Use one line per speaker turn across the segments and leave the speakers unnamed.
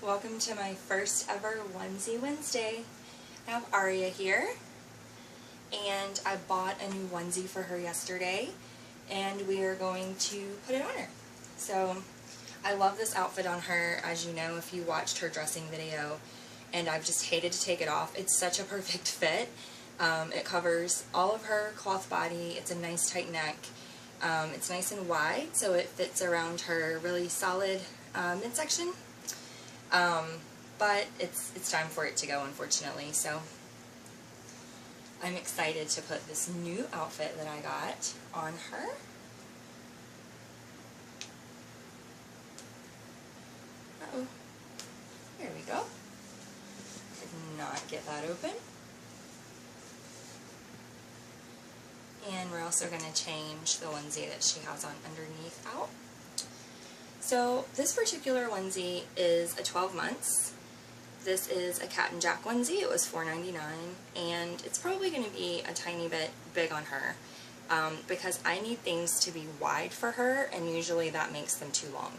Welcome to my first ever Onesie Wednesday. I have Aria here, and I bought a new onesie for her yesterday, and we are going to put it on her. So, I love this outfit on her, as you know if you watched her dressing video, and I've just hated to take it off. It's such a perfect fit. It covers all of her cloth body. It's a nice tight neck. It's nice and wide, so it fits around her really solid midsection. But it's time for it to go, unfortunately, so I'm excited to put this new outfit that I got on her. Uh-oh. There we go. Did not get that open. And we're also going to change the onesie that she has on underneath out. So this particular onesie is a 12 months. This is a Cat and Jack onesie. It was $4.99, and it's probably going to be a tiny bit big on her because I need things to be wide for her, and usually that makes them too long.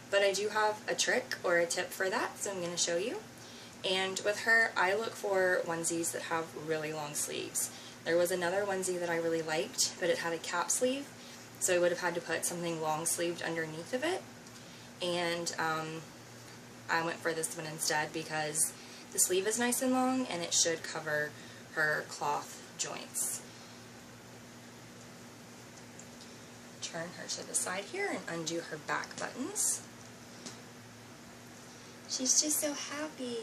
But I do have a trick or a tip for that, so I'm going to show you. And with her, I look for onesies that have really long sleeves. There was another onesie that I really liked, but it had a cap sleeve, so I would have had to put something long sleeved underneath of it. And I went for this one instead because the sleeve is nice and long and it should cover her cloth joints. Turn her to the side here and undo her back buttons. She's just so happy.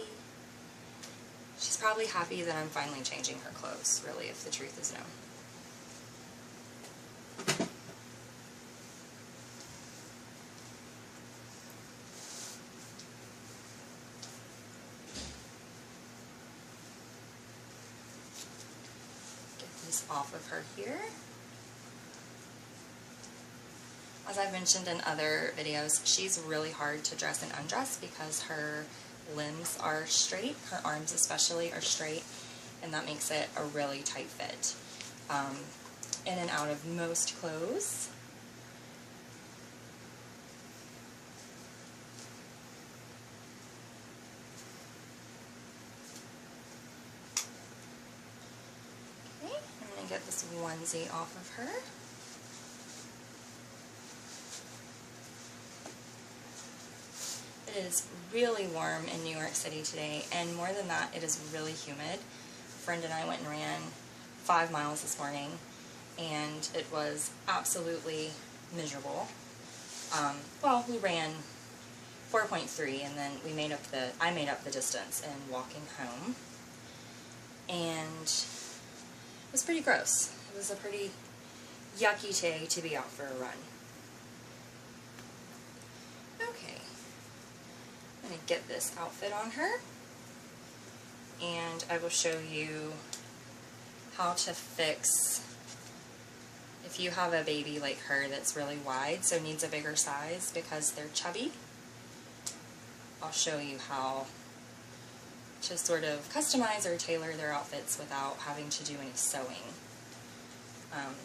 She's probably happy that I'm finally changing her clothes, really, if the truth is known. Off of her here. As I've mentioned in other videos, she's really hard to dress and undress because her limbs are straight, her arms especially are straight, and that makes it a really tight fit. In and out of most clothes. Get this onesie off of her. It is really warm in New York City today, and more than that, it is really humid. A friend and I went and ran 5 miles this morning, and it was absolutely miserable. Well, we ran 4.3, and then I made up the distance in walking home, and it was pretty gross. It was a pretty yucky day to be out for a run. Okay, I'm going to get this outfit on her, and I will show you how to fix if you have a baby like her that's really wide, so needs a bigger size because they're chubby. I'll show you how to sort of customize or tailor their outfits without having to do any sewing.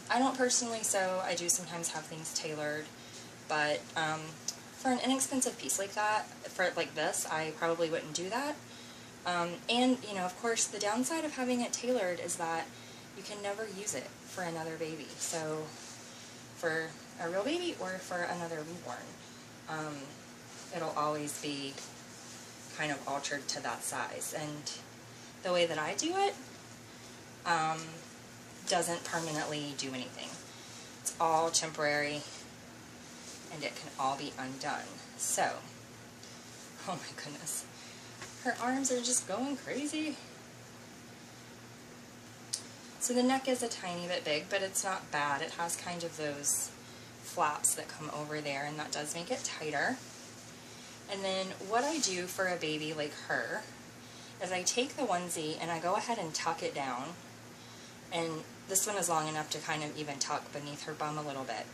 I don't personally sew. I do sometimes have things tailored, but for an inexpensive piece like that, for like this, I probably wouldn't do that. And, you know, of course, the downside of having it tailored is that you can never use it for another baby. So, for a real baby or for another newborn, it'll always be kind of altered to that size, and the way that I do it doesn't permanently do anything. It's all temporary, and it can all be undone. So, oh my goodness, her arms are just going crazy. So the neck is a tiny bit big, but it's not bad. It has kind of those flaps that come over there, and that does make it tighter. And then what I do for a baby like her is I take the onesie and I go ahead and tuck it down. And this one is long enough to kind of even tuck beneath her bum a little bit.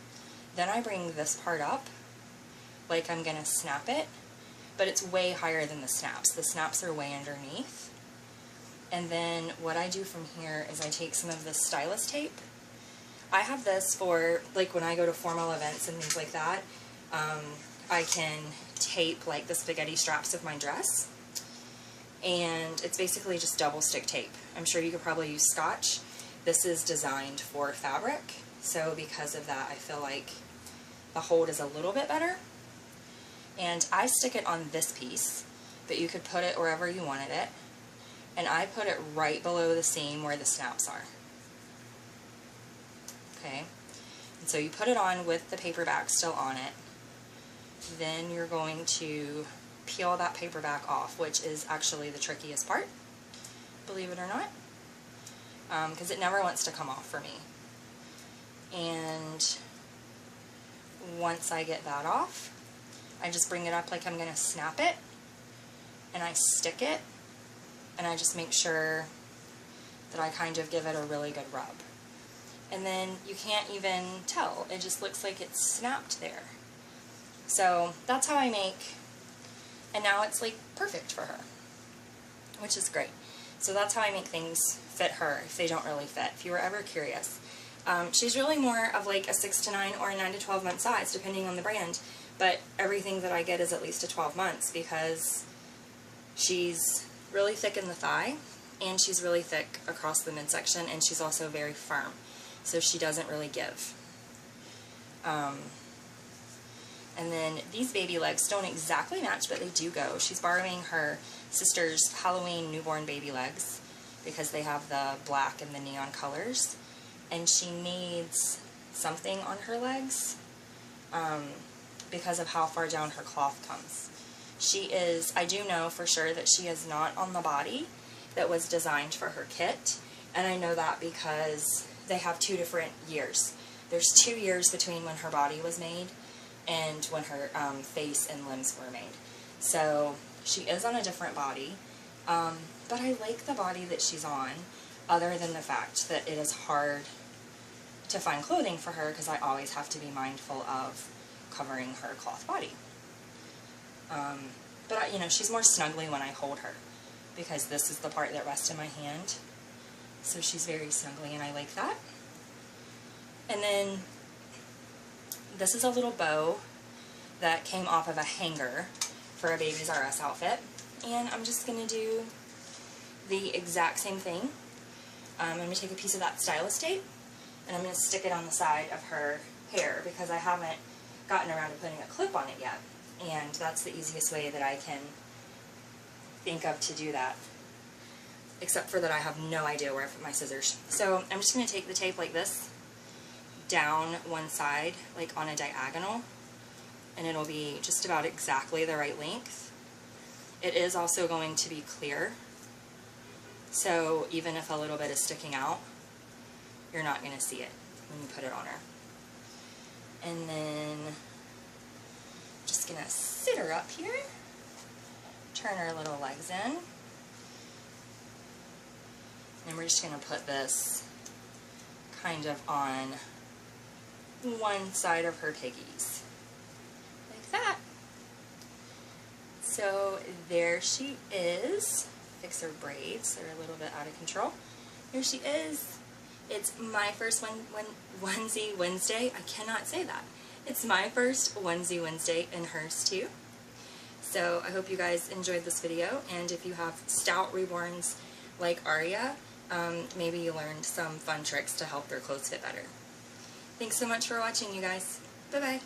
Then I bring this part up like I'm going to snap it, but it's way higher than the snaps. The snaps are way underneath. And then what I do from here is I take some of this stylus tape. I have this for like when I go to formal events and things like that. I can tape like the spaghetti straps of my dress. And it's basically just double stick tape. I'm sure you could probably use Scotch. This is designed for fabric, so because of that I feel like the hold is a little bit better. And I stick it on this piece, but you could put it wherever you wanted it. And I put it right below the seam where the snaps are. Okay, and so you put it on with the paper back still on it. Then you're going to peel that paper back off, which is actually the trickiest part, believe it or not, because it never wants to come off for me. And once I get that off, I just bring it up like I'm going to snap it, and I stick it, and I just make sure that I kind of give it a really good rub. And then you can't even tell, it just looks like it's snapped there. So that's how I make, and now it's like perfect for her, which is great. So that's how I make things fit her if they don't really fit, if you were ever curious. She's really more of like a 6 to 9 or a 9 to 12 month size, depending on the brand, but everything that I get is at least a 12 months because she's really thick in the thigh, and she's really thick across the midsection, and she's also very firm, so she doesn't really give. And then these baby legs don't exactly match, but they do go. She's borrowing her sister's Halloween newborn baby legs because they have the black and the neon colors. And she needs something on her legs because of how far down her cloth comes. She is, I do know for sure that she is not on the body that was designed for her kit. And I know that because they have 2 different years. There's 2 years between when her body was made and when her face and limbs were made. So she is on a different body, but I like the body that she's on, other than the fact that it is hard to find clothing for her because I always have to be mindful of covering her cloth body. But you know, she's more snuggly when I hold her because this is the part that rests in my hand. So she's very snuggly, and I like that. And then this is a little bow that came off of a hanger for a Babies R Us outfit. And I'm just going to do the exact same thing. I'm going to take a piece of that stylus tape, and I'm going to stick it on the side of her hair because I haven't gotten around to putting a clip on it yet. And that's the easiest way that I can think of to do that. Except for that I have no idea where I put my scissors. So I'm just going to take the tape like this, down one side, like on a diagonal, and it'll be just about exactly the right length. It is also going to be clear, so even if a little bit is sticking out, you're not going to see it when you put it on her. And then just going to sit her up here, turn her little legs in, and we're just going to put this kind of on one side of her piggies, like that. So there she is. Fix her braids, they're a little bit out of control. There she is. It's my first Onesie Wednesday. I cannot say that. It's my first Onesie Wednesday and hers too. So I hope you guys enjoyed this video, and if you have stout reborns like Aria, maybe you learned some fun tricks to help their clothes fit better. Thanks so much for watching, you guys. Bye-bye.